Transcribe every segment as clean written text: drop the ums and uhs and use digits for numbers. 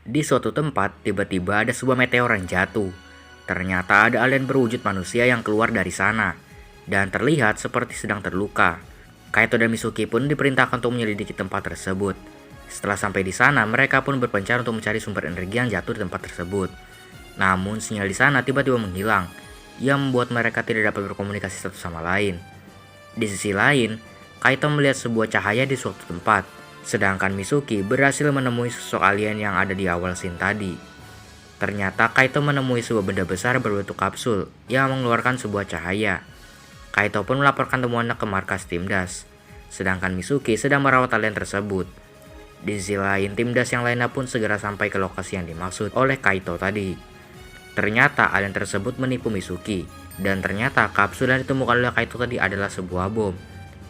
Di suatu tempat, tiba-tiba ada sebuah meteor yang jatuh. Ternyata ada alien berwujud manusia yang keluar dari sana, dan terlihat seperti sedang terluka. Kaito dan Misuki pun diperintahkan untuk menyelidiki tempat tersebut. Setelah sampai di sana, mereka pun berpencar untuk mencari sumber energi yang jatuh di tempat tersebut. Namun, sinyal di sana tiba-tiba menghilang, yang membuat mereka tidak dapat berkomunikasi satu sama lain. Di sisi lain, Kaito melihat sebuah cahaya di suatu tempat, sedangkan Misuki berhasil menemui sosok alien yang ada di awal scene tadi. Ternyata Kaito menemui sebuah benda besar berbentuk kapsul yang mengeluarkan sebuah cahaya. Kaito pun melaporkan temuannya ke markas tim DAS, sedangkan Misuki sedang merawat alien tersebut. Di sisi lain, tim DAS yang lainnya pun segera sampai ke lokasi yang dimaksud oleh Kaito tadi. Ternyata alien tersebut menipu Misuki, dan ternyata kapsul yang ditemukan oleh Kaito tadi adalah sebuah bom,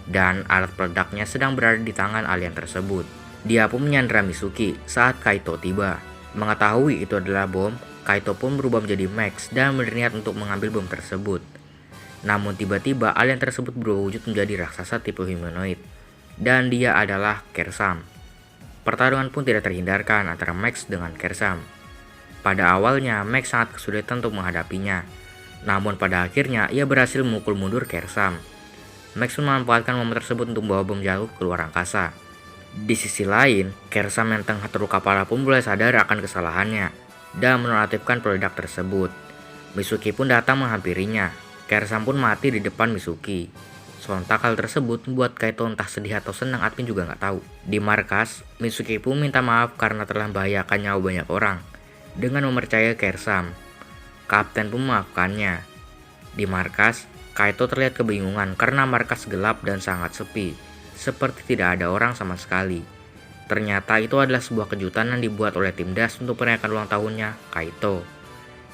dan alat peledaknya sedang berada di tangan alien tersebut. Dia pun menyandera Misuki saat Kaito tiba. Mengetahui itu adalah bom, Kaito pun berubah menjadi Max dan berniat untuk mengambil bom tersebut. Namun tiba-tiba alien tersebut berwujud menjadi raksasa tipe humanoid, dan dia adalah Kersam. Pertarungan pun tidak terhindarkan antara Max dengan Kersam. Pada awalnya Max sangat kesulitan untuk menghadapinya, namun pada akhirnya ia berhasil memukul mundur Kersam. Max pun memanfaatkan momen tersebut untuk membawa bom jauh ke luar angkasa. Di sisi lain, Kersam yang tengah terluka parah pun mulai sadar akan kesalahannya dan menonaktifkan peledak tersebut. Misuki pun datang menghampirinya. Kersam pun mati di depan Misuki. Sontak hal tersebut membuat Kaito entah sedih atau senang, Admin juga nggak tahu. Di markas, Misuki pun minta maaf karena telah membahayakan nyawa banyak orang dengan mempercayai Kersam. Kapten pun memaafkannya. Di markas, Kaito terlihat kebingungan karena markas gelap dan sangat sepi, seperti tidak ada orang sama sekali. Ternyata itu adalah sebuah kejutan yang dibuat oleh tim DAS untuk merayakan ulang tahunnya Kaito.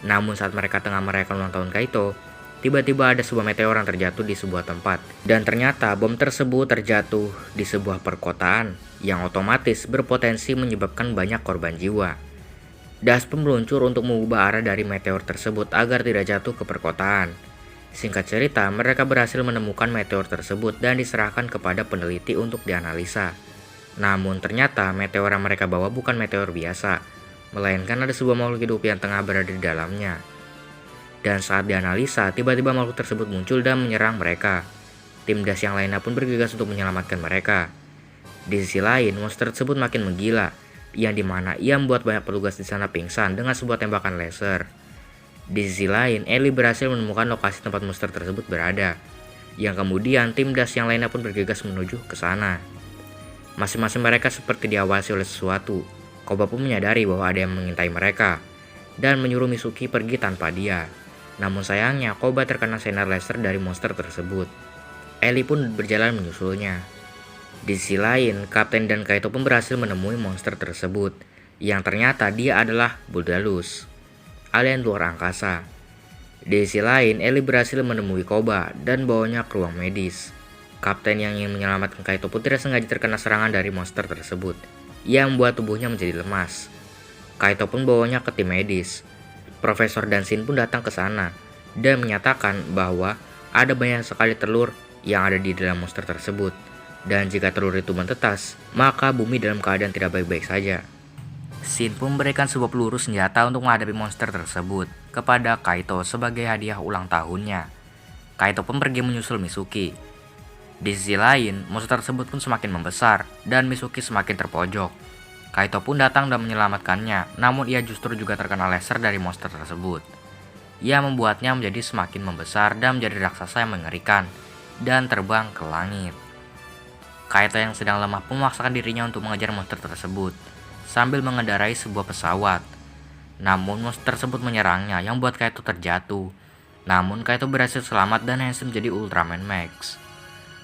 Namun saat mereka tengah merayakan ulang tahun Kaito, tiba-tiba ada sebuah meteor yang terjatuh di sebuah tempat. Dan ternyata bom tersebut terjatuh di sebuah perkotaan yang otomatis berpotensi menyebabkan banyak korban jiwa. DAS pun meluncur untuk mengubah arah dari meteor tersebut agar tidak jatuh ke perkotaan. Singkat cerita, mereka berhasil menemukan meteor tersebut dan diserahkan kepada peneliti untuk dianalisa. Namun ternyata meteor yang mereka bawa bukan meteor biasa, melainkan ada sebuah makhluk hidup yang tengah berada di dalamnya. Dan saat dianalisa, tiba-tiba makhluk tersebut muncul dan menyerang mereka. Tim DAS yang lainnya pun bergegas untuk menyelamatkan mereka. Di sisi lain, monster tersebut makin menggila, yang dimana ia membuat banyak petugas di sana pingsan dengan sebuah tembakan laser. Di sisi lain, Ellie berhasil menemukan lokasi tempat monster tersebut berada, yang kemudian tim DAS yang lainnya pun bergegas menuju ke sana. Masing-masing mereka seperti diawasi oleh sesuatu. Koba pun menyadari bahwa ada yang mengintai mereka, dan menyuruh Misuki pergi tanpa dia. Namun sayangnya, Koba terkena sinar laser dari monster tersebut. Ellie pun berjalan menyusulnya. Di sisi lain, Kapten dan Kaito pun berhasil menemui monster tersebut, yang ternyata dia adalah Buldalus, alien luar angkasa. Di sisi lain, Ellie berhasil menemui Koba dan bawanya ke ruang medis. Kapten yang ingin menyelamatkan Kaito pun tidak sengaja terkena serangan dari monster tersebut, yang membuat tubuhnya menjadi lemas. Kaito pun bawanya ke tim medis. Profesor dan Shin pun datang ke sana dan menyatakan bahwa ada banyak sekali telur yang ada di dalam monster tersebut, dan jika telur itu menetas, maka bumi dalam keadaan tidak baik-baik saja. Shin pun memberikan sebuah peluru senjata untuk menghadapi monster tersebut kepada Kaito sebagai hadiah ulang tahunnya. Kaito pun pergi menyusul Misuki. Di sisi lain, monster tersebut pun semakin membesar dan Misuki semakin terpojok. Kaito pun datang dan menyelamatkannya, namun ia justru juga terkena laser dari monster tersebut. Ia membuatnya menjadi semakin membesar dan menjadi raksasa yang mengerikan dan terbang ke langit. Kaito yang sedang lemah pun memaksakan dirinya untuk mengejar monster tersebut sambil mengendarai sebuah pesawat. Namun monster tersebut menyerangnya yang membuat Kaito terjatuh. Namun Kaito berhasil selamat dan Hansen menjadi Ultraman Max.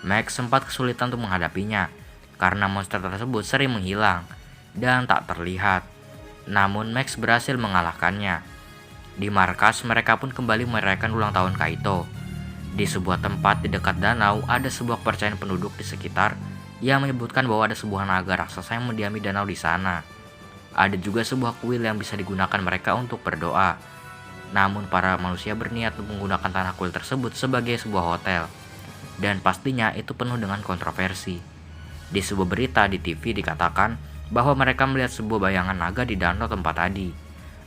Max sempat kesulitan untuk menghadapinya karena monster tersebut sering menghilang dan tak terlihat. Namun Max berhasil mengalahkannya. Di markas, mereka pun kembali merayakan ulang tahun Kaito. Di sebuah tempat di dekat danau, ada sebuah kepercayaan penduduk di sekitar yang menyebutkan bahwa ada sebuah naga raksasa yang mendiami danau di sana. Ada juga sebuah kuil yang bisa digunakan mereka untuk berdoa. Namun para manusia berniat untuk menggunakan tanah kuil tersebut sebagai sebuah hotel. Dan pastinya itu penuh dengan kontroversi. Di sebuah berita di TV dikatakan bahwa mereka melihat sebuah bayangan naga di danau tempat tadi.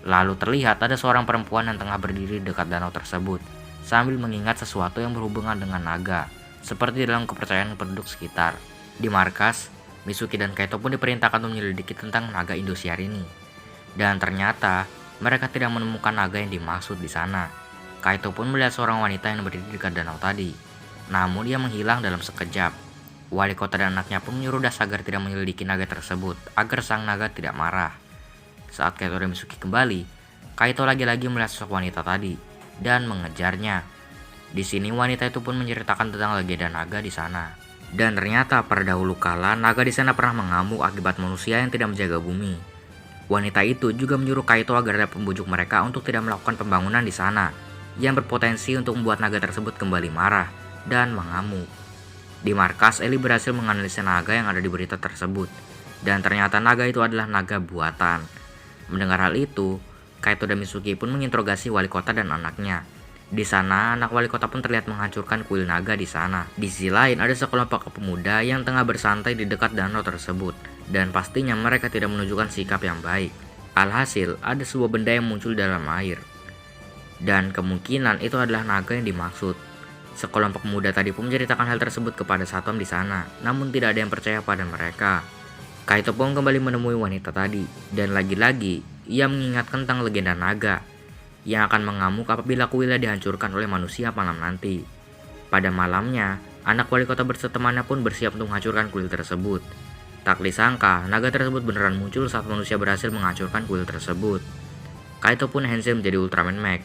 Lalu terlihat ada seorang perempuan yang tengah berdiri dekat danau tersebut, sambil mengingat sesuatu yang berhubungan dengan naga, seperti dalam kepercayaan penduduk sekitar. Di markas, Mitsuki dan Kaito pun diperintahkan untuk menyelidiki tentang naga Indosiar ini. Dan ternyata, mereka tidak menemukan naga yang dimaksud di sana. Kaito pun melihat seorang wanita yang berdiri dekat danau tadi, namun dia menghilang dalam sekejap. Wali kota dan anaknya pun menyuruh Das agar tidak menyelidiki naga tersebut, agar sang naga tidak marah. Saat Kaito dan Mitsuki kembali, Kaito lagi-lagi melihat sosok wanita tadi dan mengejarnya. Di sini wanita itu pun menceritakan tentang legenda naga di sana. Dan ternyata pada dahulu kala naga di sana pernah mengamuk akibat manusia yang tidak menjaga bumi. Wanita itu juga menyuruh Kaito agar dapat membujuk mereka untuk tidak melakukan pembangunan di sana, yang berpotensi untuk membuat naga tersebut kembali marah dan mengamuk. Di markas, Eli berhasil menganalisa naga yang ada di berita tersebut, dan ternyata naga itu adalah naga buatan. Mendengar hal itu, Kaito dan Mitsuki pun menginterogasi wali kota dan anaknya. Di sana, anak wali kota pun terlihat menghancurkan kuil naga di sana. Di sisi lain, ada sekelompok pemuda yang tengah bersantai di dekat danau tersebut, dan pastinya mereka tidak menunjukkan sikap yang baik. Alhasil, ada sebuah benda yang muncul dalam air, dan kemungkinan itu adalah naga yang dimaksud. Sekelompok pemuda tadi pun menceritakan hal tersebut kepada satpam di sana, namun tidak ada yang percaya pada mereka. Kaito pun kembali menemui wanita tadi, dan lagi-lagi ia mengingatkan tentang legenda naga yang akan mengamuk apabila kuilnya dihancurkan oleh manusia malam nanti. Pada malamnya, anak wali kota bersetemannya pun bersiap untuk menghancurkan kuil tersebut. Tak disangka, naga tersebut beneran muncul saat manusia berhasil menghancurkan kuil tersebut. Kaito pun handsome menjadi Ultraman Max.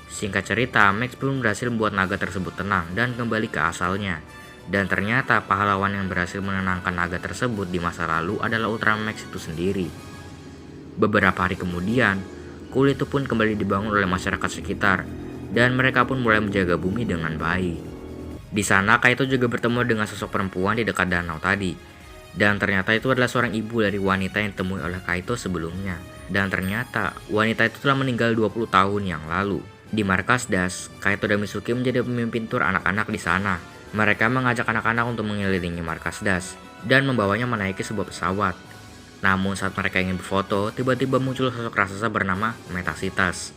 Singkat cerita, Max pun berhasil membuat naga tersebut tenang dan kembali ke asalnya. Dan ternyata pahlawan yang berhasil menenangkan naga tersebut di masa lalu adalah Ultraman Max itu sendiri. Beberapa hari kemudian, kuil itu pun kembali dibangun oleh masyarakat sekitar, dan mereka pun mulai menjaga bumi dengan baik. Di sana, Kaito juga bertemu dengan sosok perempuan di dekat danau tadi, dan ternyata itu adalah seorang ibu dari wanita yang ditemui oleh Kaito sebelumnya. Dan ternyata, wanita itu telah meninggal 20 tahun yang lalu. Di markas Das, Kaito dan Mitsuki menjadi pemimpin tur anak-anak di sana. Mereka mengajak anak-anak untuk mengelilingi markas Das, dan membawanya menaiki sebuah pesawat. Namun saat mereka ingin berfoto, tiba-tiba muncul sosok raksasa bernama Metasitas.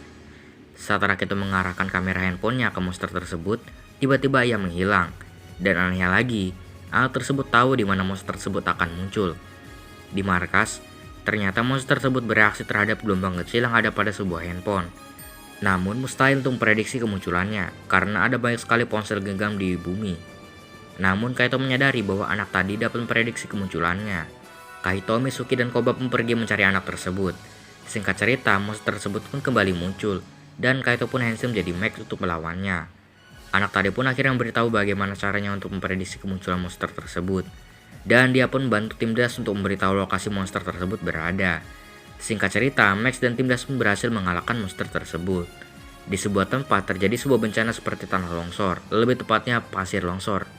Saat anak itu mengarahkan kamera handphonenya ke monster tersebut, tiba-tiba ia menghilang. Dan anehnya lagi, anak tersebut tahu di mana monster tersebut akan muncul. Di markas, ternyata monster tersebut bereaksi terhadap gelombang kecil yang ada pada sebuah handphone. Namun mustahil untuk memprediksi kemunculannya, karena ada banyak sekali ponsel genggam di bumi. Namun Kaito menyadari bahwa anak tadi dapat memprediksi kemunculannya. Kaito, Mitsuki, dan Koba pun pergi mencari anak tersebut. Singkat cerita, monster tersebut pun kembali muncul, dan Kaito pun handsome jadi Max untuk melawannya. Anak tadi pun akhirnya memberitahu bagaimana caranya untuk memprediksi kemunculan monster tersebut. Dan dia pun membantu tim Das untuk memberitahu lokasi monster tersebut berada. Singkat cerita, Max dan tim Das pun berhasil mengalahkan monster tersebut. Di sebuah tempat terjadi sebuah bencana seperti tanah longsor, lebih tepatnya pasir longsor,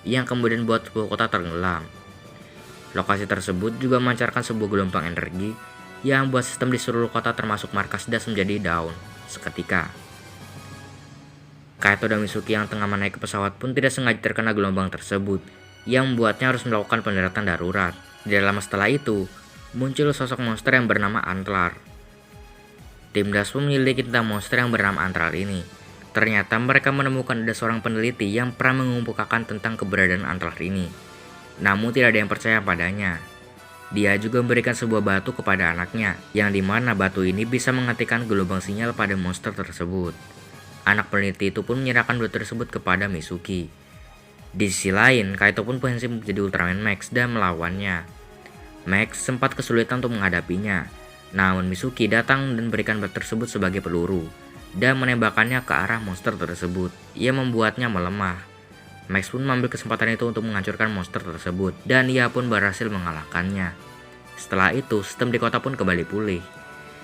yang kemudian buat sebuah kota tenggelam. Lokasi tersebut juga memancarkan sebuah gelombang energi yang membuat sistem di seluruh kota termasuk markas Das menjadi down seketika. Kaito dan Mitsuki yang tengah menaiki pesawat pun tidak sengaja terkena gelombang tersebut, yang membuatnya harus melakukan pendaratan darurat. Tidak lama setelah itu, muncul sosok monster yang bernama Antlar. Tim Das pun menyelidiki tentang monster yang bernama Antlar ini. Ternyata mereka menemukan ada seorang peneliti yang pernah mengemukakan tentang keberadaan Antlar ini. Namun tidak ada yang percaya padanya. Dia juga memberikan sebuah batu kepada anaknya, yang dimana batu ini bisa menghentikan gelombang sinyal pada monster tersebut. Anak peneliti itu pun menyerahkan batu tersebut kepada Mitsuki. Di sisi lain, Kaito pun berhasil menjadi Ultraman Max dan melawannya. Max sempat kesulitan untuk menghadapinya, namun Mitsuki datang dan berikan batu tersebut sebagai peluru dan menembakkannya ke arah monster tersebut. Ia membuatnya melemah. Max pun mengambil kesempatan itu untuk menghancurkan monster tersebut, dan ia pun berhasil mengalahkannya. Setelah itu, sistem di kota pun kembali pulih.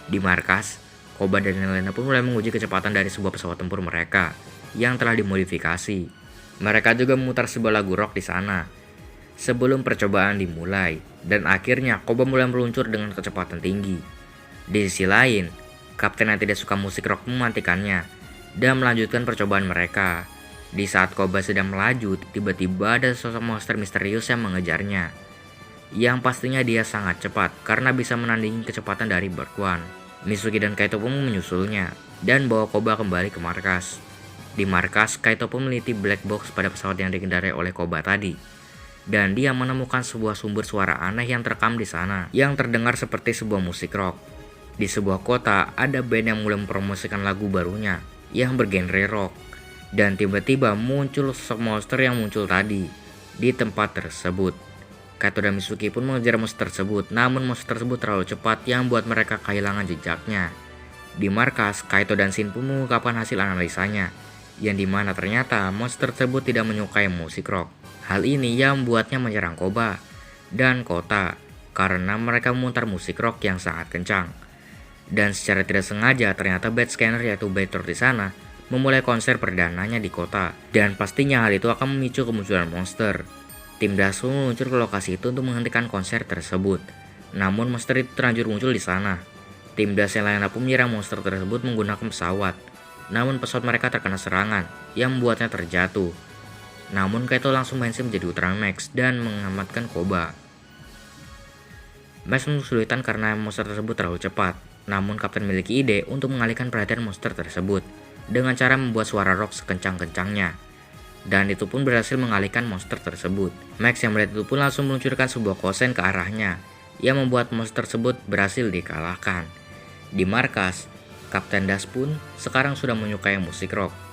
Di markas, Koba dan Elena pun mulai menguji kecepatan dari sebuah pesawat tempur mereka yang telah dimodifikasi. Mereka juga memutar sebuah lagu rock di sana sebelum percobaan dimulai, dan akhirnya Koba mulai meluncur dengan kecepatan tinggi. Di sisi lain, kapten yang tidak suka musik rock mematikannya dan melanjutkan percobaan mereka. Di saat Koba sedang melaju, tiba-tiba ada sosok monster misterius yang mengejarnya. yang pastinya dia sangat cepat karena bisa menandingi kecepatan dari Bird One. Mitsuki dan Kaito pun menyusulnya dan bawa Koba kembali ke markas. Di markas, Kaito pun meneliti black box pada pesawat yang dikendarai oleh Koba tadi. Dan dia menemukan sebuah sumber suara aneh yang terekam di sana, yang terdengar seperti sebuah musik rock. Di sebuah kota, ada band yang mulai mempromosikan lagu barunya, yang bergenre rock. Dan tiba-tiba muncul sosok monster yang muncul tadi, di tempat tersebut. Kaito dan Mitsuki pun mengejar monster tersebut, namun monster tersebut terlalu cepat yang membuat mereka kehilangan jejaknya. Di markas, Kaito dan Shin pun mengungkapkan hasil analisanya, yang dimana ternyata monster tersebut tidak menyukai musik rock. Hal ini yang membuatnya menyerang Koba dan kota karena mereka memutar musik rock yang sangat kencang. Dan secara tidak sengaja ternyata Bad Scanner yaitu Bator di sana memulai konser perdananya di kota, dan pastinya hal itu akan memicu kemunculan monster. Tim DAS pun meluncur ke lokasi itu untuk menghentikan konser tersebut. Namun monster itu terlanjur muncul di sana. Tim DAS yang lainnya pun menyerang monster tersebut menggunakan pesawat. Namun pesawat mereka terkena serangan yang membuatnya terjatuh. Namun Kaito langsung pensiun menjadi Ultraman Max dan mengamankan Koba. Max kesulitan karena monster tersebut terlalu cepat. Namun Kapten memiliki ide untuk mengalihkan perhatian monster tersebut dengan cara membuat suara rock sekencang-kencangnya. Dan itu pun berhasil mengalihkan monster tersebut. Max yang melihat itu pun langsung meluncurkan sebuah kosen ke arahnya, yang membuat monster tersebut berhasil dikalahkan. Di markas, Kapten DAS pun sekarang sudah menyukai musik rock